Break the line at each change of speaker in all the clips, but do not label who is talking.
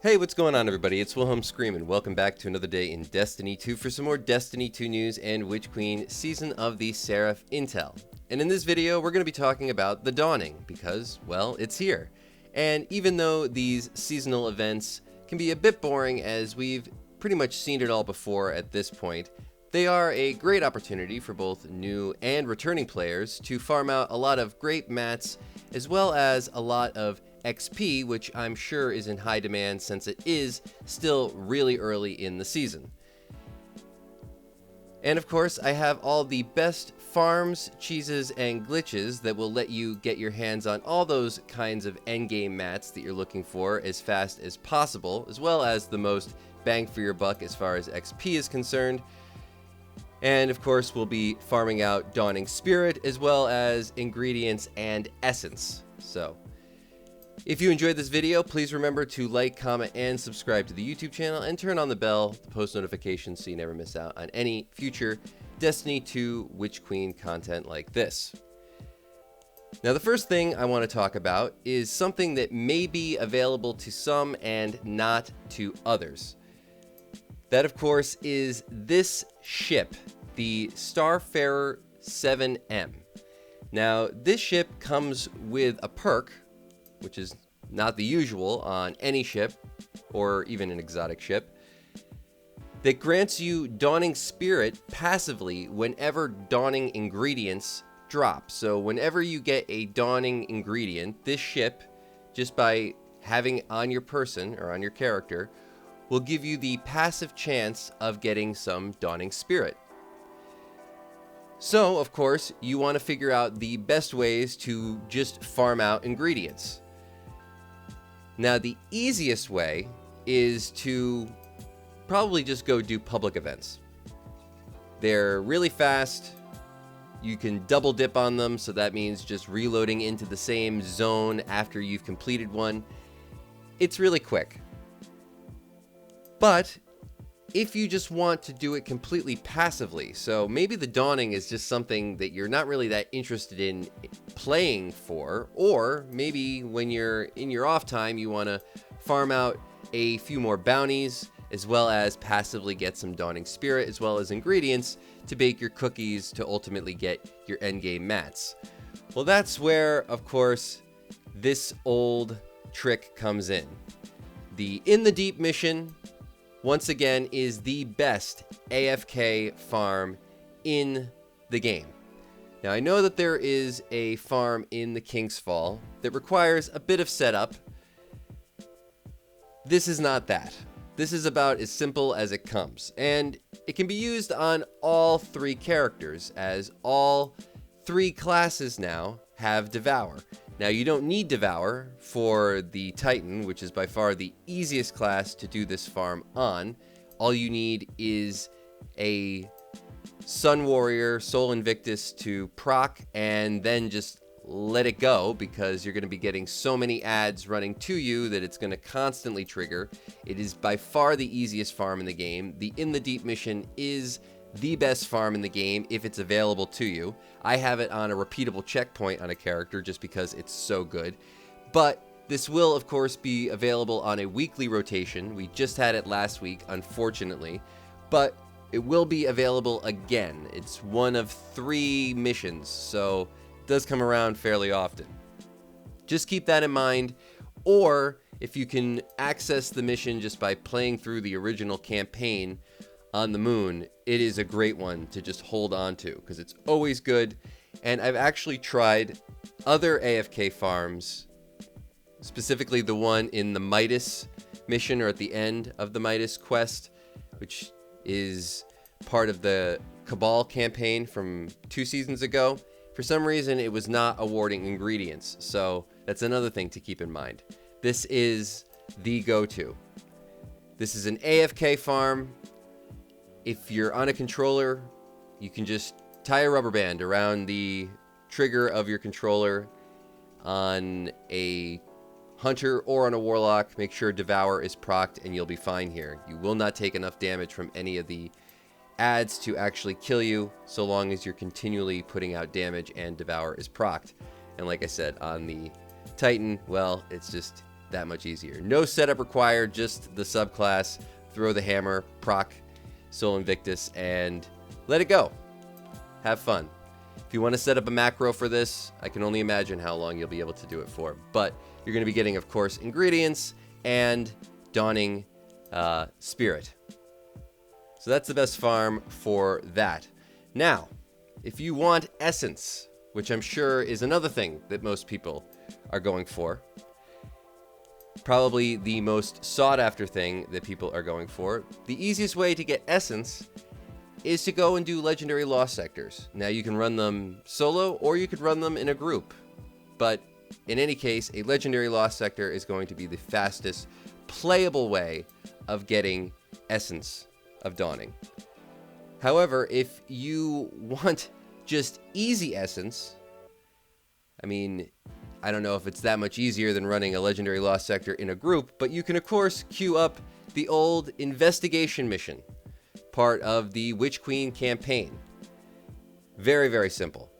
Hey, what's going on, everybody? It's Wilhelm Screamin'. Welcome back to another day in Destiny 2 for some more Destiny 2 news and Witch Queen Season of the Seraph intel. And in this video, we're going to be talking about the Dawning because, well, it's here. And even though these seasonal events can be a bit boring as we've pretty much seen it all before at this point, they are a great opportunity for both new and returning players to farm out a lot of great mats as well as a lot of XP, which I'm sure is in high demand since it is still really early in the season. And of course, I have all the best farms, cheeses, and glitches that will let you get your hands on all those kinds of endgame mats that you're looking for as fast as possible, as well as the most bang for your buck as far as XP is concerned. And of course, we'll be farming out Dawning Spirit as well as ingredients and essence. So, if you enjoyed this video, please remember to like, comment, and subscribe to the YouTube channel and turn on the bell to post notifications so you never miss out on any future Destiny 2 Witch Queen content like this. Now, the first thing I want to talk about is something that may be available to some and not to others. That, of course, is this ship, the Starfarer 7M. Now, this ship comes with a perk, which is not the usual on any ship, or even an exotic ship, that grants you Dawning Spirit passively whenever Dawning ingredients drop. So whenever you get a Dawning ingredient, this ship, just by having it on your person, or on your character, will give you the passive chance of getting some Dawning Spirit. So, of course, you want to figure out the best ways to just farm out ingredients. Now, the easiest way is to probably just go do public events. They're really fast. You can double dip on them, so that means just reloading into the same zone after you've completed one. It's really quick. But if you just want to do it completely passively, so maybe the Dawning is just something that you're not really that interested in playing for, or maybe when you're in your off time, you want to farm out a few more bounties, as well as passively get some Dawning Spirit, as well as ingredients to bake your cookies to ultimately get your endgame mats. Well, that's where, of course, this old trick comes in. The In the Deep mission, once again, is the best AFK farm in the game. Now, I know that there is a farm in the King's Fall that requires a bit of setup. This is not that. This is about as simple as it comes, and it can be used on all three characters, as all three classes now have Devour. Now, you don't need Devour for the Titan, which is by far the easiest class to do this farm on. All you need is a Sun Warrior, Soul Invictus to proc, and then just let it go, because you're going to be getting so many ads running to you that it's going to constantly trigger. It is by far the easiest farm in the game. The In the Deep mission is the best farm in the game if it's available to you. I have it on a repeatable checkpoint on a character just because it's so good. But this will, of course, be available on a weekly rotation. We just had it last week, unfortunately, but it will be available again. It's one of 3 missions, so it does come around fairly often. Just keep that in mind, or if you can access the mission just by playing through the original campaign on the moon, it is a great one to just hold on to, because it's always good. And I've actually tried other AFK farms, specifically the one in the Midas mission, or at the end of the Midas quest, which is part of the Cabal campaign from 2 seasons ago. For some reason, it was not awarding ingredients, so that's another thing to keep in mind. This is the go-to. This is an AFK farm. If you're on a controller, you can just tie a rubber band around the trigger of your controller on a Hunter or on a Warlock. Make sure Devour is procced and you'll be fine here. You will not take enough damage from any of the ads to actually kill you, so long as you're continually putting out damage and Devour is procced. And like I said, on the Titan, well, it's just that much easier. No setup required, just the subclass, throw the hammer, proc Sol Invictus, and let it go. Have fun. If you want to set up a macro for this, I can only imagine how long you'll be able to do it for. But you're going to be getting, of course, ingredients and Dawning Spirit. So that's the best farm for that. Now, if you want Essence, which I'm sure is another thing that most people are going for, probably the most sought after thing that people are going for, the easiest way to get Essence is to go and do Legendary Lost Sectors. Now you can run them solo or you could run them in a group, but in any case, a Legendary Lost Sector is going to be the fastest playable way of getting Essence of Dawning. However, if you want just easy Essence, I mean, I don't know if it's that much easier than running a Legendary Lost Sector in a group, but you can of course queue up the old investigation mission, part of the Witch Queen campaign. Very, very simple.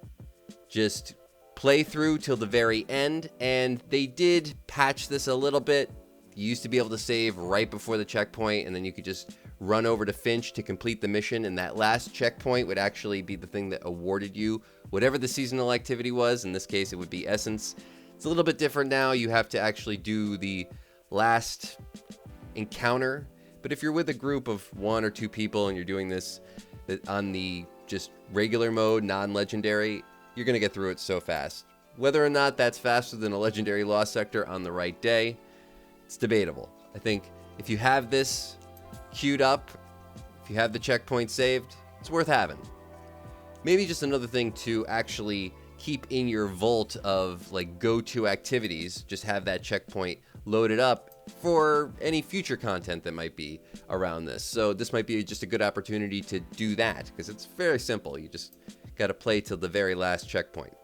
Just play through till the very end, and they did patch this a little bit. You used to be able to save right before the checkpoint, and then you could just run over to Finch to complete the mission, and that last checkpoint would actually be the thing that awarded you whatever the seasonal activity was. In this case, it would be Essence. It's a little bit different now. You have to actually do the last encounter. But if you're with a group of 1 or 2 people and you're doing this on the just regular mode, non-legendary, you're going to get through it so fast. Whether or not that's faster than a Legendary Lost Sector on the right day, it's debatable. I think if you have this queued up, if you have the checkpoint saved, it's worth having. Maybe just another thing to actually keep in your vault of like go-to activities, just have that checkpoint loaded up for any future content that might be around this. So this might be just a good opportunity to do that, because it's very simple. You just got to play till the very last checkpoint.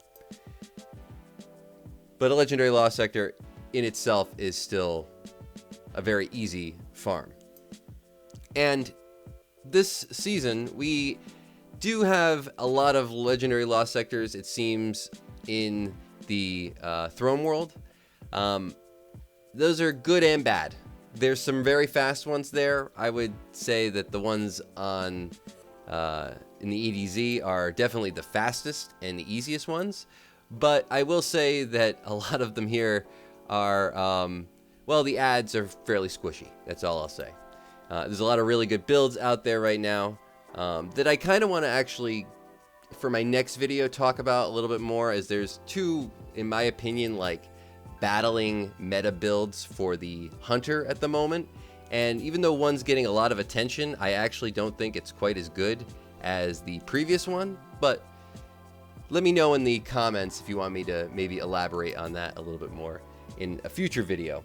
But a Legendary Lost Sector in itself is still a very easy farm. And this season, we do have a lot of Legendary Lost Sectors, it seems, in the Throne World. Those are good and bad. There's some very fast ones there. I would say that the ones on in the EDZ are definitely the fastest and the easiest ones. But I will say that a lot of them here are, well, the ads are fairly squishy. That's all I'll say. There's a lot of really good builds out there right now that I kind of want to actually, for my next video, talk about a little bit more, as there's 2, in my opinion, like battling meta builds for the Hunter at the moment. And even though one's getting a lot of attention, I actually don't think it's quite as good as the previous one. But let me know in the comments if you want me to maybe elaborate on that a little bit more in a future video.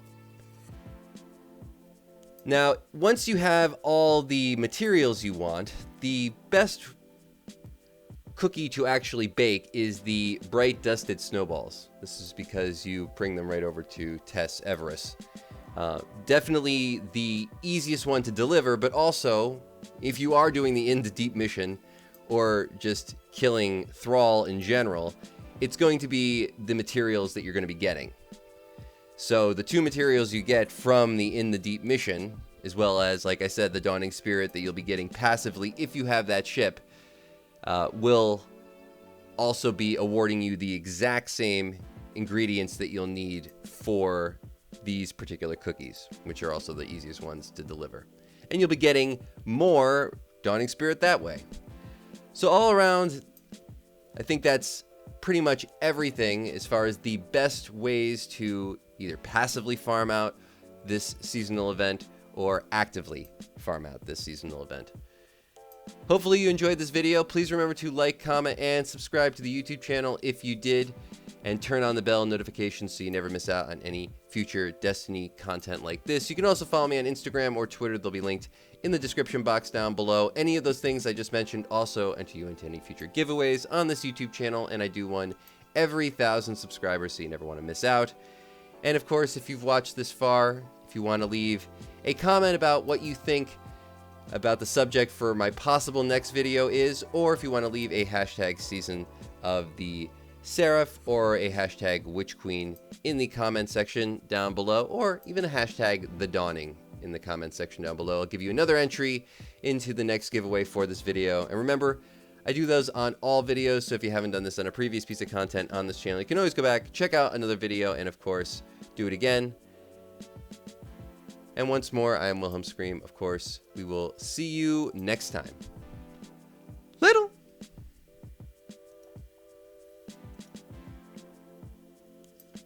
Now, once you have all the materials you want, the best cookie to actually bake is the bright dusted snowballs. This is because you bring them right over to Tess Everest. Definitely the easiest one to deliver, but also if you are doing the In the Deep mission or just killing Thrall in general, it's going to be the materials that you're going to be getting. So the 2 materials you get from the In the Deep mission, as well as, like I said, the Dawning Spirit that you'll be getting passively if you have that ship, will also be awarding you the exact same ingredients that you'll need for these particular cookies, which are also the easiest ones to deliver. And you'll be getting more Dawning Spirit that way. So all around, I think that's pretty much everything as far as the best ways to either passively farm out this seasonal event or actively farm out this seasonal event. Hopefully you enjoyed this video. Please remember to like, comment, and subscribe to the YouTube channel if you did, and turn on the bell notifications so you never miss out on any future Destiny content like this. You can also follow me on Instagram or Twitter. They'll be linked in the description box down below. Any of those things I just mentioned also enter you into any future giveaways on this YouTube channel, and I do one every 1,000 subscribers, so you never want to miss out. And of course, if you've watched this far, if you want to leave a comment about what you think about the subject for my possible next video is, or if you want to leave a hashtag season of the Seraph or a hashtag Witch Queen in the comment section down below, or even a hashtag The Dawning in the comment section down below. I'll give you another entry into the next giveaway for this video. And remember, I do those on all videos, so if you haven't done this on a previous piece of content on this channel, you can always go back, check out another video, and of course, do it again. And once more, I am Wilhelm Scream. Of course, we will see you next time.